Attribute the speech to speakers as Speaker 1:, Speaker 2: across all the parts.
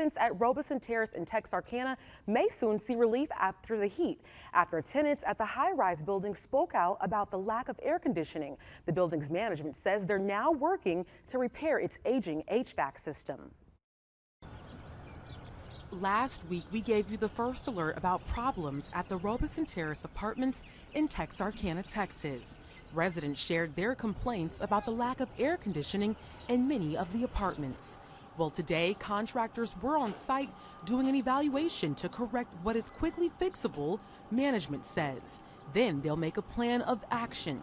Speaker 1: residents at Robison Terrace in Texarkana may soon see relief after the heat, after tenants at the high-rise building spoke out about the lack of air conditioning. The building's management says they're now working to repair its aging HVAC system. Last week, we gave you the first alert about problems at the Robison Terrace apartments in Texarkana, Texas. Residents shared their complaints about the lack of air conditioning in many of the apartments. Well, today, contractors were on site doing an evaluation to correct what is quickly fixable, management says. Then they'll make a plan of action.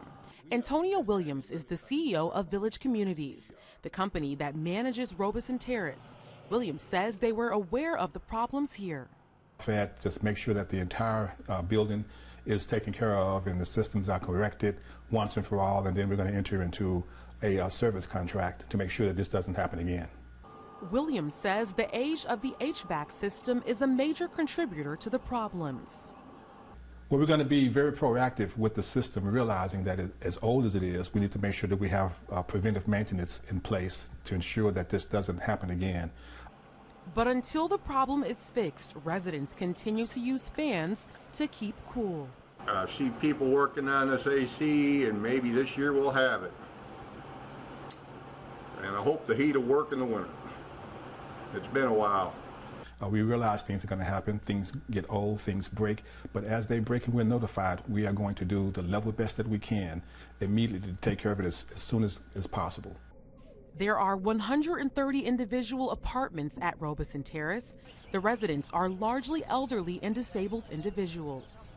Speaker 1: Antonio Williams is the CEO of Village Communities, the company that manages Robison Terrace. Williams says they were aware of the problems here.
Speaker 2: Just make sure that the entire building is taken care of and the systems are corrected once and for all, and then we're going to enter into a service contract to make sure that this doesn't happen again.
Speaker 1: Williams says the age of the HVAC system is a major contributor to the problems.
Speaker 2: Well, we're going to be very proactive with the system, realizing that as old as it is, we need to make sure that we have preventive maintenance in place to ensure that this doesn't happen again.
Speaker 1: But until the problem is fixed, residents continue to use fans to keep cool.
Speaker 3: I see people working on this AC, and maybe this year we'll have it. And I hope the heat will work in the winter. It's been a while.
Speaker 2: We realize things are going to happen, things get old, things break, but as they break and we're notified, we are going to do the level best that we can immediately to take care of it as soon as possible.
Speaker 1: There are 130 individual apartments at Robison Terrace. The residents are largely elderly and disabled individuals.